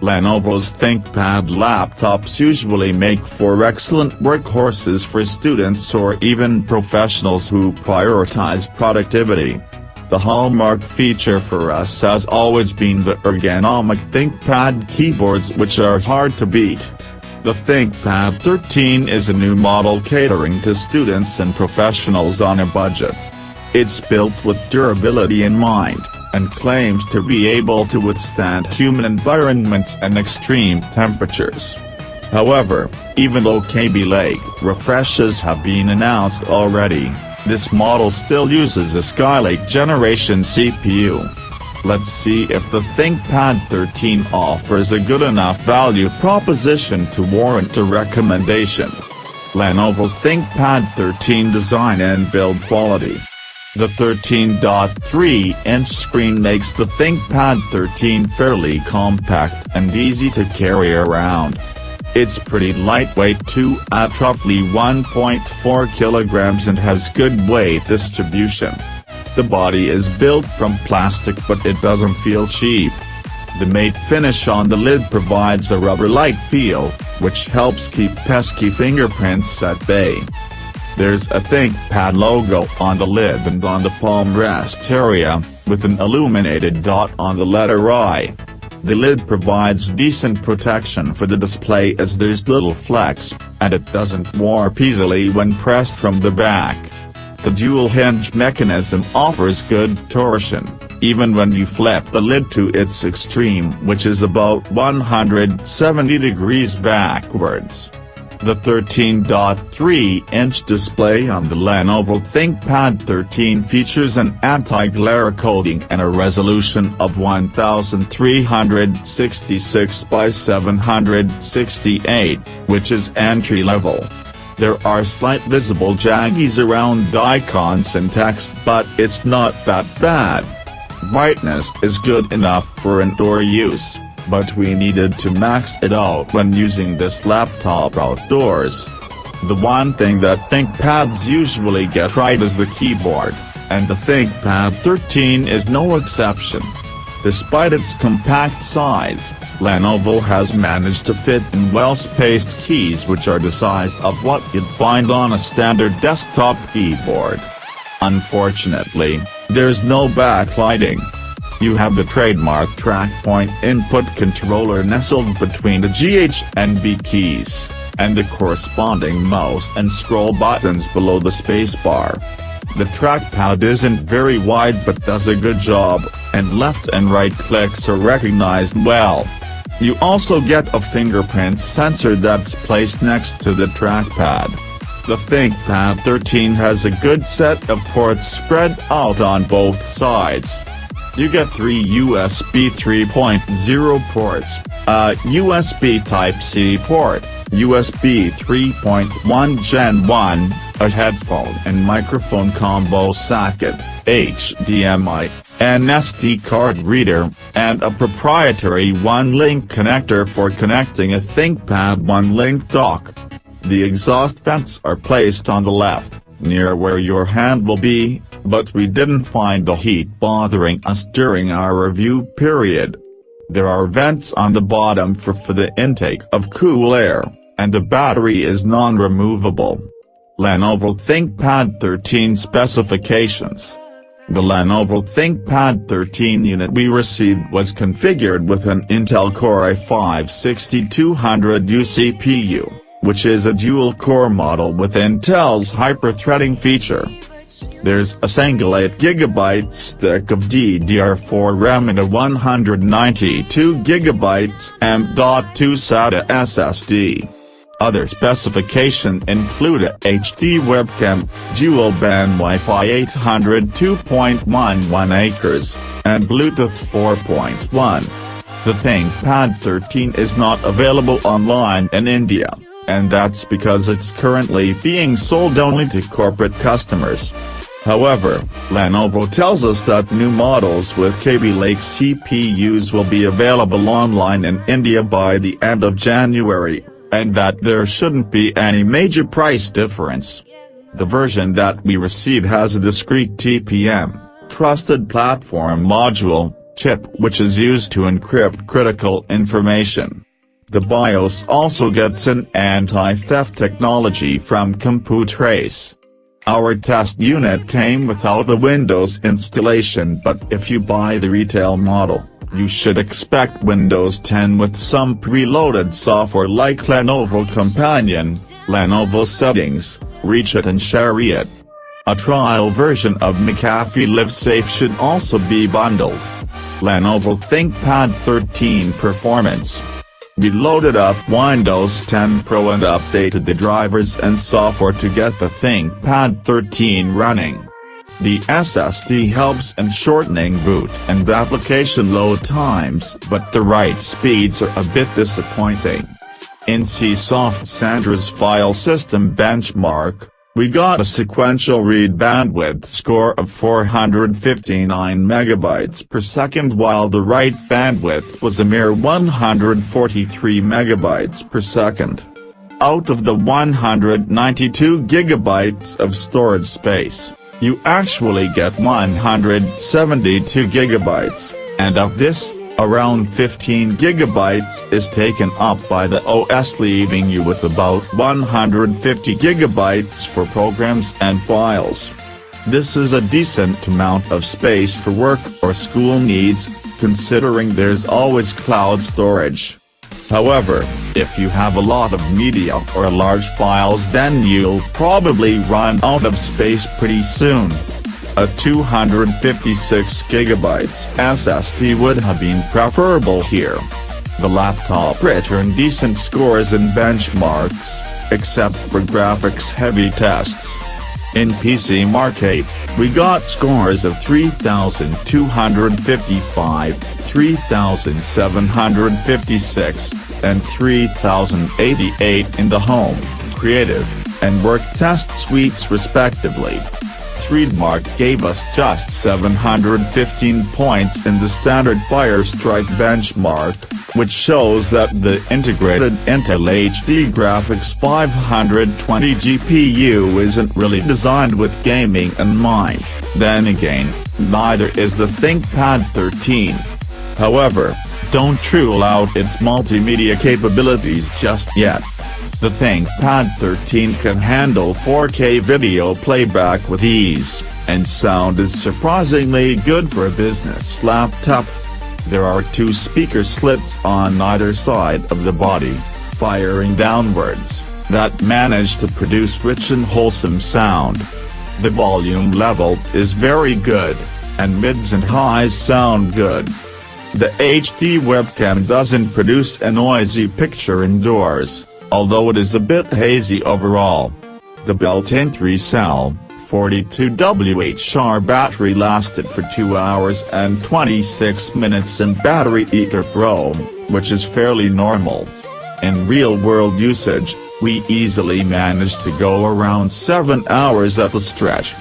Lenovo's ThinkPad laptops usually make for excellent workhorses for students or even professionals who prioritize productivity. The hallmark feature for us has always been the ergonomic ThinkPad keyboards, which are hard to beat. The ThinkPad 13 is a new model catering to students and professionals on a budget. It's built with durability in mind, and claims to be able to withstand humid environments and extreme temperatures. However, even though Kaby Lake refreshes have been announced already, this model still uses a Skylake-generation CPU. Let's see if the ThinkPad 13 offers a good enough value proposition to warrant a recommendation. Lenovo ThinkPad 13 design and build quality. The 13.3-inch screen makes the ThinkPad 13 fairly compact and easy to carry around. It's pretty lightweight too, at roughly 1.4 kilograms, and has good weight distribution. The body is built from plastic, but it doesn't feel cheap. The matte finish on the lid provides a rubber-like feel, which helps keep pesky fingerprints at bay. There's a ThinkPad logo on the lid and on the palm rest area, with an illuminated dot on the letter I. The lid provides decent protection for the display as there's little flex, and it doesn't warp easily when pressed from the back. The dual hinge mechanism offers good torsion, even when you flip the lid to its extreme, which is about 170 degrees backwards. The 13.3-inch display on the Lenovo ThinkPad 13 features an anti-glare coating and a resolution of 1366 by 768, which is entry-level. There are slight visible jaggies around icons and text, but it's not that bad. Brightness is good enough for indoor use, but we needed to max it out when using this laptop outdoors. The one thing that ThinkPads usually get right is the keyboard, and the ThinkPad 13 is no exception. Despite its compact size, Lenovo has managed to fit in well-spaced keys which are the size of what you'd find on a standard desktop keyboard. Unfortunately, there's no backlighting. You have the trademark trackpoint input controller nestled between the GH and B keys, and the corresponding mouse and scroll buttons below the spacebar. The trackpad isn't very wide but does a good job, and left and right clicks are recognized well. You also get a fingerprint sensor that's placed next to the trackpad. The ThinkPad 13 has a good set of ports spread out on both sides. You get 3 USB 3.0 ports, a USB Type-C port, USB 3.1 Gen 1, a headphone and microphone combo socket, HDMI, an SD card reader, and a proprietary one-link connector for connecting a ThinkPad one-link dock. The exhaust vents are placed on the left, near where your hand will be, but we didn't find the heat bothering us during our review period. There are vents on the bottom for the intake of cool air, and the battery is non-removable. Lenovo ThinkPad 13 specifications. The Lenovo ThinkPad 13 unit we received was configured with an Intel Core i5-6200U CPU, which is a dual-core model with Intel's hyper-threading feature. There's a single 8GB stick of DDR4 RAM and a 192GB M.2 SATA SSD. Other specifications include a HD webcam, dual-band Wi-Fi 800 2.11 acres, and Bluetooth 4.1. The ThinkPad 13 is not available online in India, and that's because it's currently being sold only to corporate customers. However, Lenovo tells us that new models with Kaby Lake CPUs will be available online in India by the end of January, and that there shouldn't be any major price difference. The version that we receive has a discrete TPM, Trusted Platform Module, chip which is used to encrypt critical information. The BIOS also gets an anti-theft technology from CompuTrace. Our test unit came without a Windows installation, but if you buy the retail model, you should expect Windows 10 with some preloaded software like Lenovo Companion, Lenovo Settings, Reach It and Share It. A trial version of McAfee Live Safe should also be bundled. Lenovo ThinkPad 13 Performance. We loaded up Windows 10 Pro and updated the drivers and software to get the ThinkPad 13 running. The SSD helps in shortening boot and application load times, but the write speeds are a bit disappointing. In CSoft Sandra's file system benchmark, we got a sequential read bandwidth score of 459 MB per second, while the write bandwidth was a mere 143 MB per second. Out of the 192 GB of storage space, you actually get 172 GB, and of this, around 15 GB is taken up by the OS, leaving you with about 150 GB for programs and files. This is a decent amount of space for work or school needs, considering there's always cloud storage. However, if you have a lot of media or large files, then you'll probably run out of space pretty soon. A 256 GB SSD would have been preferable here. The laptop returned decent scores in benchmarks, except for graphics-heavy tests. In PC Market, we got scores of 3,255, 3,756, and 3,088 in the Home, Creative, and Work test suites respectively. Trackpad gave us just 715 points in the standard Firestrike benchmark, which shows that the integrated Intel HD Graphics 520 GPU isn't really designed with gaming in mind. Then again, neither is the ThinkPad 13. However, don't rule out its multimedia capabilities just yet. The ThinkPad 13 can handle 4K video playback with ease, and sound is surprisingly good for a business laptop. There are two speaker slits on either side of the body, firing downwards, that manage to produce rich and wholesome sound. The volume level is very good, and mids and highs sound good. The HD webcam doesn't produce a noisy picture indoors, although it is a bit hazy overall. The built-in 3-cell, 42Wh battery lasted for 2 hours and 26 minutes in Battery Eater Pro, which is fairly normal. In real-world usage, we easily managed to go around 7 hours at a stretch.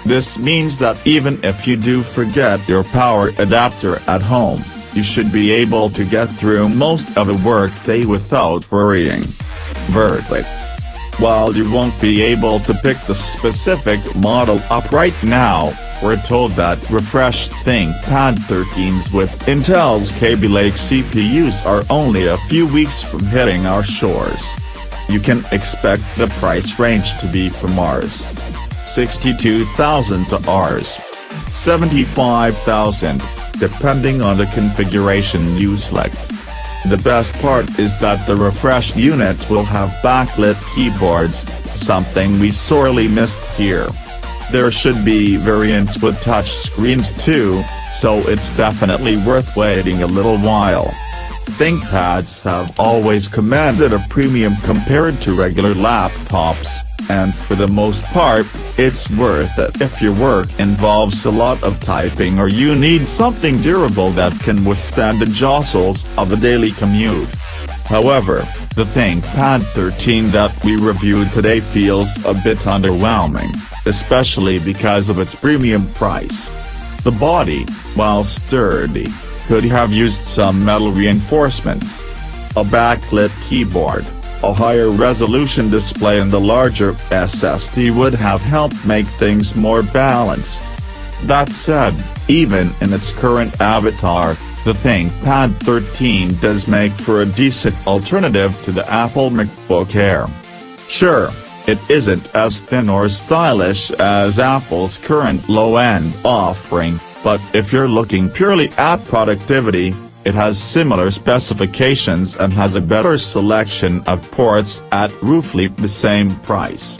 This means that even if you do forget your power adapter at home, you should be able to get through most of a workday without worrying. Verdict. While you won't be able to pick the specific model up right now, we're told that refreshed ThinkPad 13s with Intel's Kaby Lake CPUs are only a few weeks from hitting our shores. You can expect the price range to be from Rs. 62,000 to Rs. 75,000, depending on the configuration you select. The best part is that the refreshed units will have backlit keyboards, something we sorely missed here. There should be variants with touch screens too, so it's definitely worth waiting a little while. ThinkPads have always commanded a premium compared to regular laptops, and for the most part, it's worth it if your work involves a lot of typing or you need something durable that can withstand the jostles of a daily commute. However, the ThinkPad 13 that we reviewed today feels a bit underwhelming, especially because of its premium price. The body, while sturdy, could have used some metal reinforcements. A backlit keyboard, a higher resolution display and a larger SSD would have helped make things more balanced. That said, even in its current avatar, the ThinkPad 13 does make for a decent alternative to the Apple MacBook Air. Sure, it isn't as thin or stylish as Apple's current low-end offering, but if you're looking purely at productivity, it has similar specifications and has a better selection of ports at roughly the same price.